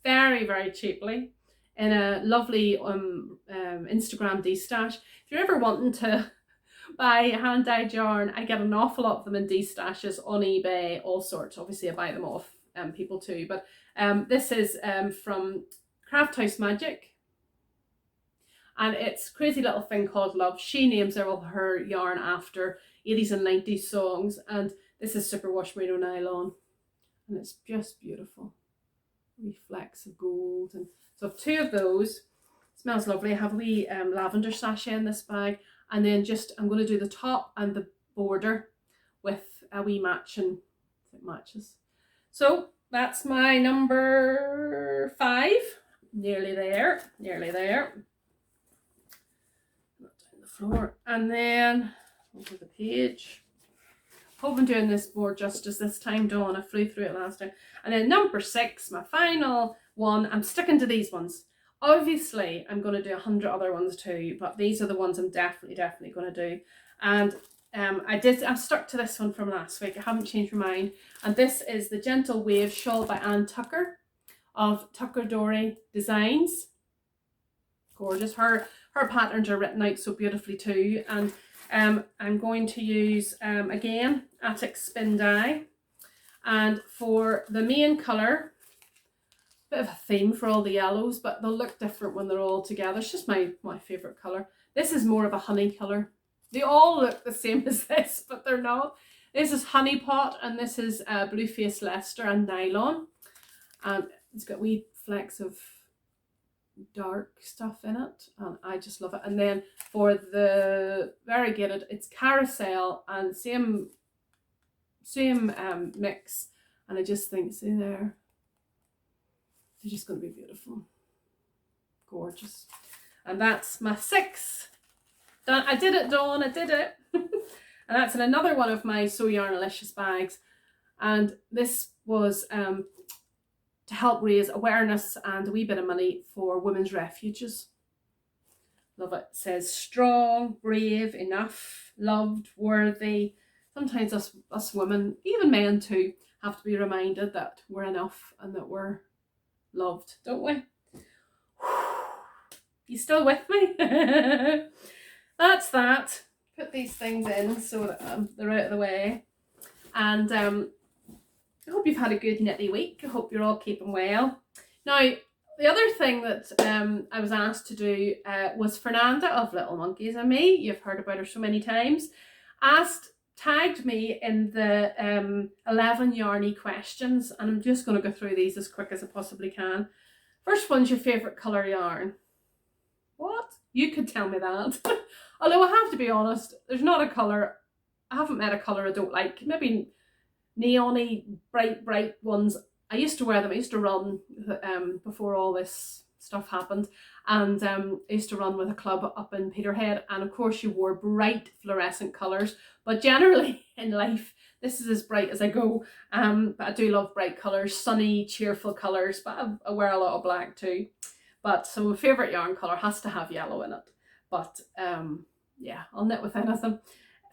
very, very cheaply in a lovely Instagram D-stash. If you're ever wanting to buy hand-dyed yarn, I get an awful lot of them in D-stashes on eBay, all sorts. Obviously I buy them off people too, but this is from Craft House Magic, and it's a crazy little thing called Love. She names all her yarn after 80s and 90s songs, and this is superwash merino nylon, and it's just beautiful. Wee flecks of gold, and so I have 2 of those. Smells lovely. I have a wee lavender sachet in this bag, and then I'm going to do the top and the border with a wee matching, it matches. So that's my number 5. Nearly there. Not down the floor. And then over the page. Hope I'm doing this more justice this time, Dawn. I flew through it last time. And then number 6, my final one. I'm sticking to these ones. Obviously, I'm going to do 100 other ones too, but these are the ones I'm definitely going to do. And I'm stuck to this one from last week. I haven't changed my mind. And this is the Gentle Wave Shawl by Anne Tucker of Tucker Dory Designs. Gorgeous. Her patterns are written out so beautifully too. And I'm going to use, again, Attic Spin Dye. And for the main colour, bit of a theme for all the yellows, but they'll look different when they're all together. It's just my favourite colour. This is more of a honey colour. They all look the same as this, but they're not. This is Honey Pot, and this is Blue Face Leicester and Nylon. And it's got wee flecks of dark stuff in it, and I just love it. And then for the variegated, it's Carousel, and same mix. And I just think, see there, they're just going to be beautiful. Gorgeous. And that's my 6. Done. I did it, Dawn. I did it. And that's in another one of my So Yarnalicious bags. And this was to help raise awareness and a wee bit of money for women's refuges. Love it. It says strong, brave, enough, loved, worthy. Sometimes us women, even men too, have to be reminded that we're enough and that we're loved, don't we? You still with me? That's that. Put these things in so that they're out of the way. And I hope you've had a good knitty week. I hope you're all keeping well. Now, the other thing that I was asked to do was Fernanda of Littlemonkeysand me, you've heard about her so many times, tagged me in the 11 yarny questions, and I'm just going to go through these as quick as I possibly can. First one's your favourite colour yarn. What? You could tell me that. Although I have to be honest, there's not a colour, I haven't met a colour I don't like. Maybe neon-y, bright ones. I used to wear them, I used to run before all this stuff happened, and I used to run with a club up in Peterhead, and of course you wore bright fluorescent colours, but generally in life this is as bright as I go, but I do love bright colours, sunny, cheerful colours, but I wear a lot of black too. But so my favourite yarn colour has to have yellow in it, but yeah, I'll knit with anything.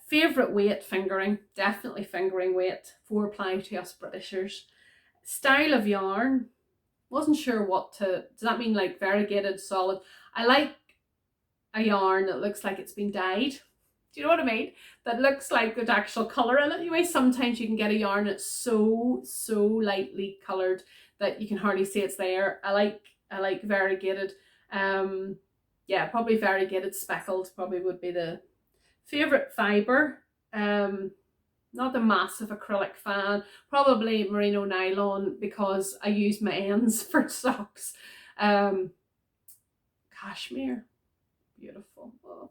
Favourite weight, fingering, definitely fingering weight, 4-ply to us Britishers. Style of yarn, wasn't sure what to, does that mean like variegated, solid? I like a yarn that looks like it's been dyed. Do you know what I mean? That looks like there's actual colour in it. Anyway, sometimes you can get a yarn that's so lightly coloured that you can hardly see it's there. I like variegated. Yeah, probably variegated speckled probably would be the favourite fibre. Not a massive acrylic fan, probably merino nylon because I use my ends for socks. Cashmere, beautiful. Oh,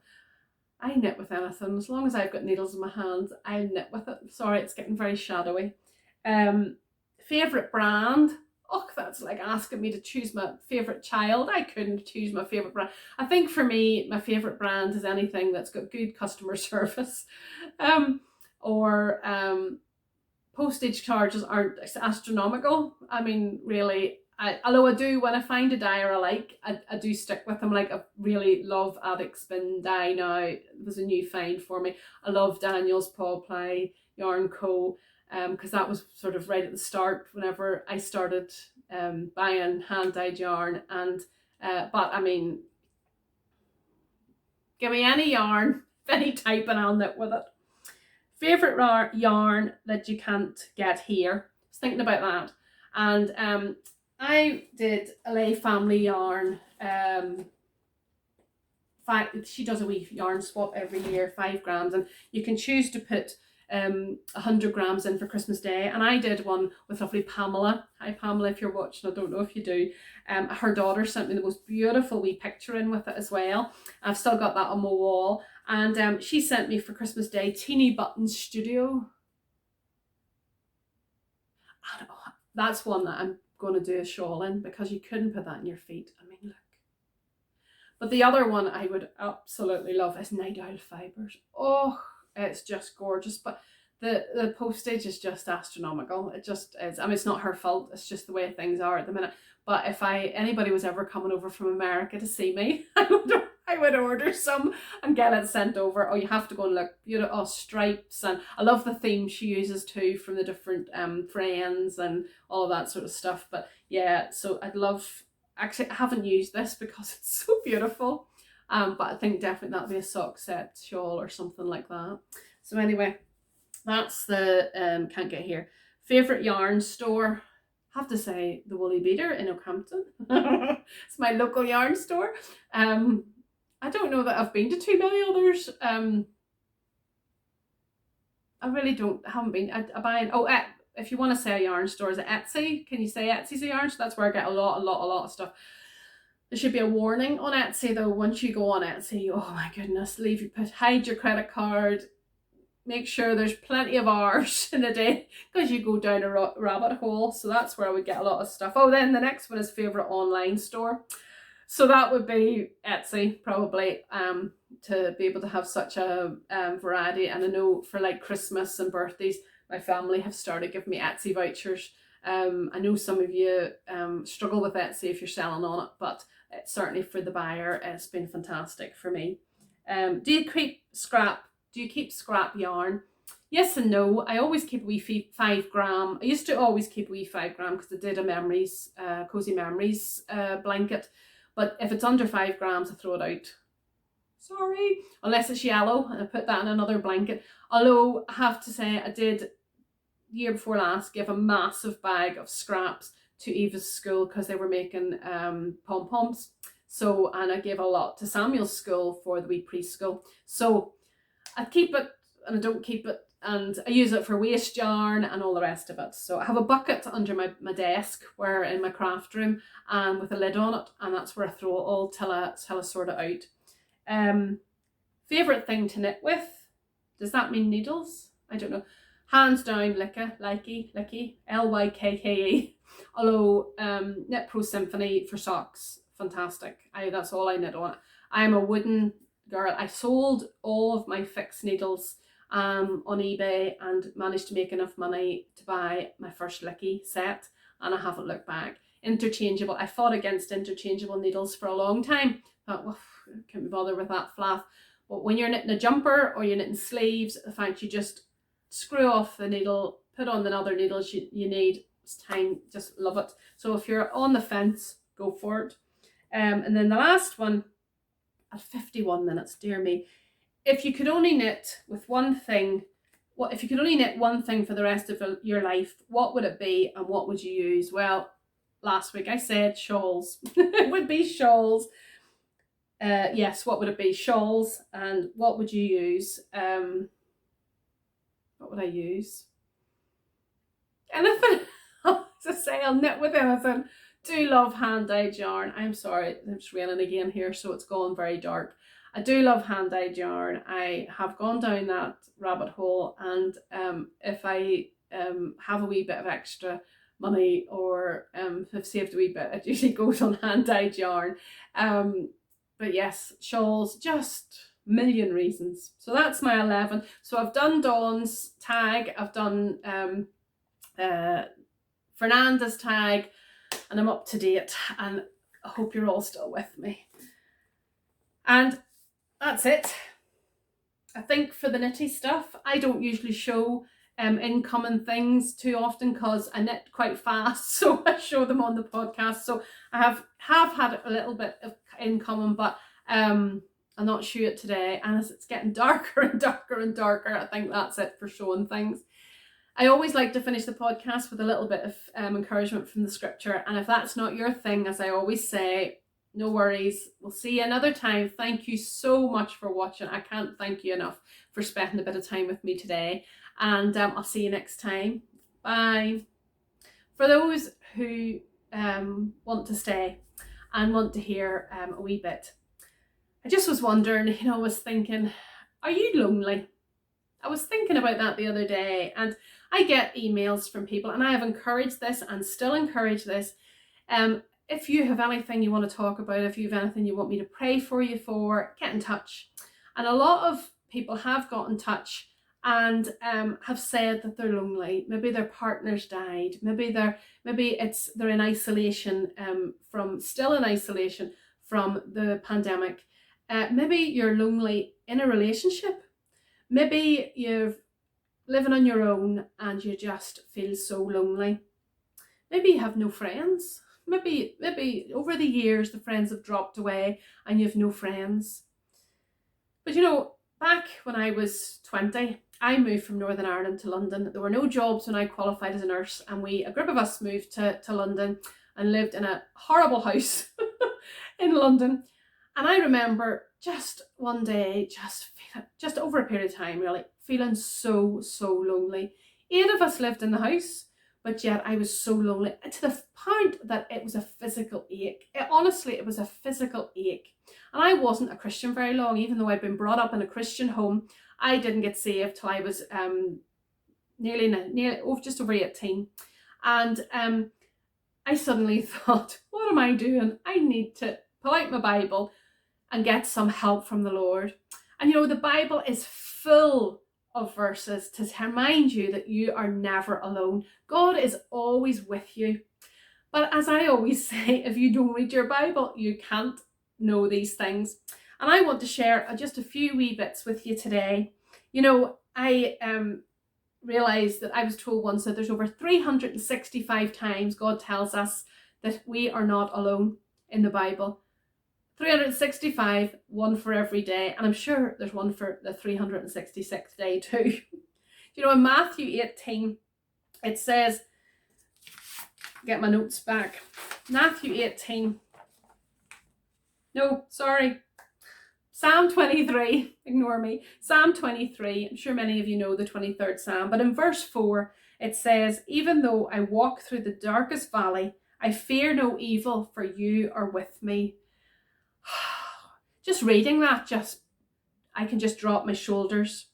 I knit with anything as long as I've got needles in my hands. I knit with it. Sorry, it's getting very shadowy. Favourite brand. Oh, that's like asking me to choose my favourite child. I couldn't choose my favourite brand. I think for me, my favourite brand is anything that's got good customer service. Or postage charges aren't astronomical. I mean, really, although I do, when I find a dyer I like, I do stick with them. Like, I really love Addict Spin dye now. It was a new find for me. I love Daniel's Paul Ply Yarn Co. Because that was sort of right at the start whenever I started buying hand-dyed yarn. And but I mean, give me any yarn, any type, and I'll knit with it. Favourite yarn that you can't get here. I was thinking about that. And I did a Lay Family yarn. She does a wee yarn swap every year, 5 grams. And you can choose to put 100 grams in for Christmas Day. And I did one with lovely Pamela. Hi Pamela, if you're watching, I don't know if you do. Her daughter sent me the most beautiful wee picture in with it as well. I've still got that on my wall. And she sent me for Christmas Day Teeny Buttons Studio. And that's one that I'm going to do a shawl in because you couldn't put that in your feet. I mean, look. But the other one I would absolutely love is Night Owl Fibres. Oh, it's just gorgeous. But the postage is just astronomical. It just is. I mean, it's not her fault. It's just the way things are at the minute. But if anybody was ever coming over from America to see me, I would order some and get it sent over. Oh, you have to go and look. Beautiful. Oh, stripes. And I love the theme she uses too from the different friends and all of that sort of stuff. But yeah, so I'd love, actually I haven't used this because it's so beautiful. But I think definitely that'll be a Sockset Shawl or something like that. So anyway, that's the, can't get here. Favourite yarn store. I have to say the Woolly Beater in Oakhampton. It's my local yarn store. I don't know that I've been to too many others. I really haven't been. I buy, if you want to say a yarn store, is it Etsy? Can you say Etsy's a yarn store? That's where I get a lot of stuff. There should be a warning on Etsy though. Once you go on Etsy, oh my goodness, hide your credit card. Make sure there's plenty of hours in a day because you go down a rabbit hole. So that's where I would get a lot of stuff. Oh, then the next one is favourite online store. So that would be Etsy probably, to be able to have such a variety. And I know for like Christmas and birthdays, my family have started giving me Etsy vouchers I know some of you struggle with Etsy if you're selling on it, but it's certainly for the buyer, it's been fantastic for me. Do you keep scrap? Do you keep scrap yarn? Yes and no. I always keep a wee 5 gram. I used to always keep a wee 5 gram because I did a memories, cozy memories blanket. But if it's under 5 grams, I throw it out. Sorry, unless it's yellow, and I put that in another blanket. Although I have to say, I did year before last give a massive bag of scraps to Eva's school because they were making pom-poms. So, and I gave a lot to Samuel's school for the wee preschool. So I keep it and I don't keep it, and I use it for waste yarn and all the rest of it. So I have a bucket under my desk where in my craft room and with a lid on it, and that's where I throw it all till I sort it out. Favourite thing to knit with? Does that mean needles? I don't know. Hands down, Licky, L-Y-K-K-E. Although Knit Pro Symphony for socks, fantastic. That's all I knit on. I'm a wooden girl. I sold all of my fixed needles on eBay and managed to make enough money to buy my first Licky set, and I haven't looked back. Interchangeable. I fought against interchangeable needles for a long time. Thought, well, I can't be bothered with that flaff. But when you're knitting a jumper or you're knitting sleeves, the fact you just screw off the needle, put on the other needles you need, it's time, just love it. So if you're on the fence, go for it. And then the last one, at 51 minutes, dear me. If you could only knit with one thing, if you could only knit one thing for the rest of your life, what would it be and what would you use? Well, last week I said shawls. It would be shawls. Yes, what would it be? Shawls. And what would you use? What would I use? Anything. To say I'll knit with anything. Do love hand-dyed yarn. I'm sorry, it's raining again here, so it's gone very dark. I do love hand-dyed yarn. I have gone down that rabbit hole, and if I have a wee bit of extra money or have saved a wee bit, it usually goes on hand-dyed yarn. But yes, shawls, just million reasons. So that's my 11. So I've done Dawn's tag, I've done Fernanda's tag, and I'm up to date, and I hope you're all still with me. And that's it. I think for the knitty stuff, I don't usually show incoming things too often because I knit quite fast, so I show them on the podcast. So I have had a little bit of incoming, but I'm not sure it today. And as it's getting darker and darker and darker, I think that's it for showing things. I always like to finish the podcast with a little bit of encouragement from the scripture. And if that's not your thing, as I always say, no worries. We'll see you another time. Thank you so much for watching. I can't thank you enough for spending a bit of time with me today. And I'll see you next time. Bye. For those who want to stay and want to hear a wee bit, I just was wondering, I was thinking, are you lonely? I was thinking about that the other day, and I get emails from people, and I have encouraged this and still encourage this. If you have anything you want to talk about, if you have anything you want me to pray for you for, get in touch. And a lot of people have got in touch and have said that they're lonely. Maybe their partner's died. Maybe they're in isolation, still in isolation from the pandemic. Maybe you're lonely in a relationship. Maybe you're living on your own and you just feel so lonely. Maybe you have no friends. Maybe over the years the friends have dropped away and you have no friends. But back when I was 20, I moved from Northern Ireland to London. There were no jobs when I qualified as a nurse, and a group of us moved to London and lived in a horrible house in London. And I remember just one day, just over a period of time really, feeling so lonely. 8 of us lived in the house, but yet I was so lonely, to the point that it was a physical ache. Honestly, it was a physical ache. And I wasn't a Christian very long, even though I'd been brought up in a Christian home. I didn't get saved till I was nearly just over 18. And I suddenly thought, what am I doing? I need to pull out my Bible and get some help from the Lord. And the Bible is full of verses to remind you that you are never alone. God is always with you. But as I always say, if you don't read your Bible, you can't know these things. And I want to share just a few wee bits with you today. You know, I realised that I was told once that there's over 365 times God tells us that we are not alone in the Bible. 365, one for every day, and I'm sure there's one for the 366th day too. You know, in Matthew 18, it says, get my notes back, Matthew 18, no, sorry, Psalm 23, ignore me, Psalm 23, I'm sure many of you know the 23rd Psalm, but in verse 4, it says, even though I walk through the darkest valley, I fear no evil, for you are with me. Just reading that, I can just drop my shoulders.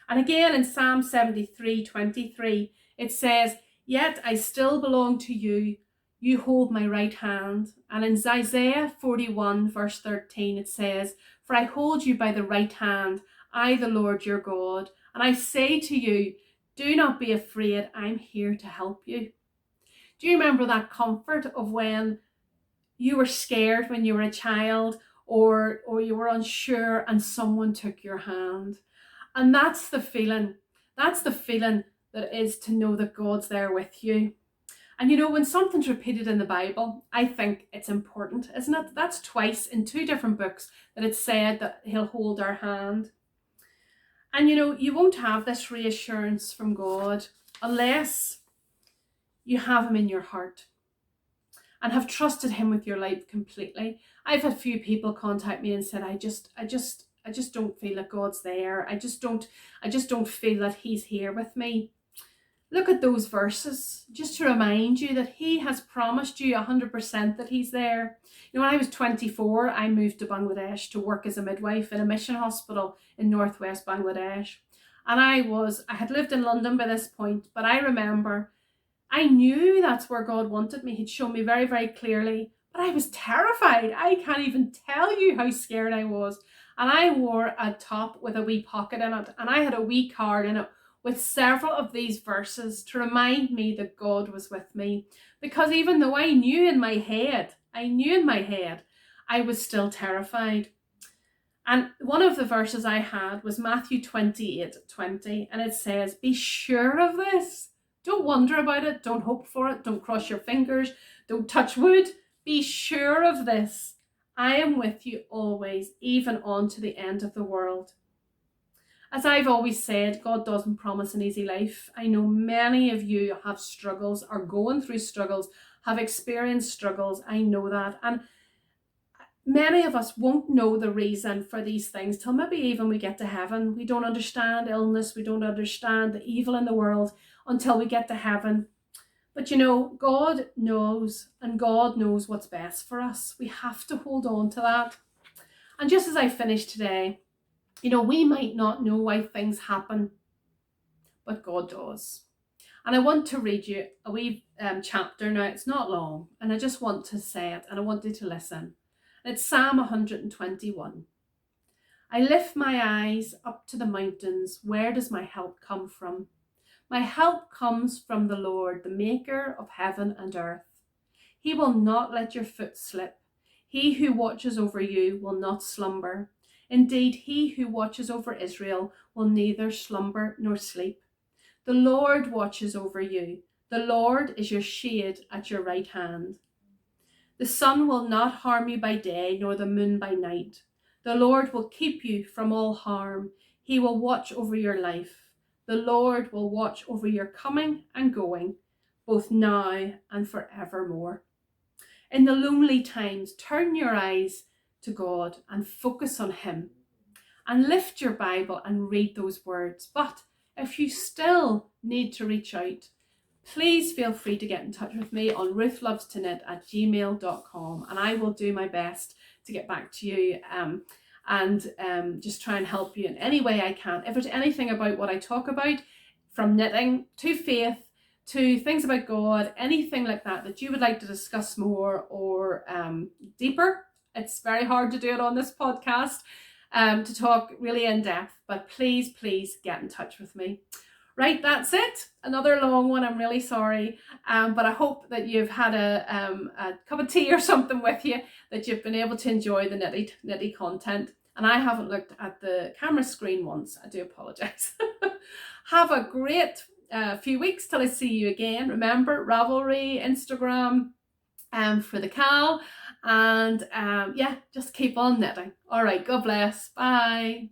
And again in Psalm 73:23, it says, yet I still belong to you. You hold my right hand. And in Isaiah 41 verse 13, it says, for I hold you by the right hand, I the Lord your God. And I say to you, do not be afraid, I'm here to help you. Do you remember that comfort of when you were scared when you were a child, or you were unsure and someone took your hand? And that's the feeling that it is to know that God's there with you. And you know, when something's repeated in the Bible, I think it's important, isn't it? That's twice in two different books that it's said that he'll hold our hand. And you know, you won't have this reassurance from God unless you have him in your heart and have trusted him with your life completely. I've had few people contact me and said, I just don't feel that God's there. I just don't feel that he's here with me. Look at those verses just to remind you that he has promised you 100% that he's there. You know, when I was 24, I moved to Bangladesh to work as a midwife in a mission hospital in northwest Bangladesh. And I had lived in London by this point, but I remember I knew that's where God wanted me. He'd shown me very, very clearly, but I was terrified. I can't even tell you how scared I was. And I wore a top with a wee pocket in it, and I had a wee card in it with several of these verses to remind me that God was with me. Because even though I knew in my head, I was still terrified. And one of the verses I had was Matthew 28:20, and it says, be sure of this. Don't wonder about it. Don't hope for it. Don't cross your fingers. Don't touch wood. Be sure of this. I am with you always, even on to the end of the world. As I've always said, God doesn't promise an easy life. I know many of you have struggles, are going through struggles, have experienced struggles. I know that. And many of us won't know the reason for these things till maybe even we get to heaven. We don't understand illness. We don't understand the evil in the world until we get to heaven. But you know, God knows, and God knows what's best for us. We have to hold on to that. And just as I finish today, you know, we might not know why things happen, but God does. And I want to read you a wee chapter now. It's not long, and I just want to say it, and I want you to listen. It's Psalm 121. I lift my eyes up to the mountains. Where does my help come from? My help comes from the Lord, the maker of heaven and earth. He will not let your foot slip. He who watches over you will not slumber. Indeed, he who watches over Israel will neither slumber nor sleep. The Lord watches over you. The Lord is your shade at your right hand. The sun will not harm you by day, nor the moon by night. The Lord will keep you from all harm. He will watch over your life. The Lord will watch over your coming and going, both now and forevermore. In the lonely times, turn your eyes to God and focus on him. And lift your Bible and read those words. But if you still need to reach out, please feel free to get in touch with me on ruthlovestoknit@gmail.com, and I will do my best to get back to you and just try and help you in any way I can. If there's anything about what I talk about, from knitting to faith to things about God, anything like that you would like to discuss more or deeper, it's very hard to do it on this podcast. to talk really in depth, but please get in touch with me. Right, that's it. Another long one. I'm really sorry, but I hope that you've had a cup of tea or something with you, that you've been able to enjoy the knitty content. And I haven't looked at the camera screen once. I do apologise. Have a great few weeks till I see you again. Remember, Ravelry, Instagram for the cowl, and yeah, just keep on knitting. All right, God bless. Bye.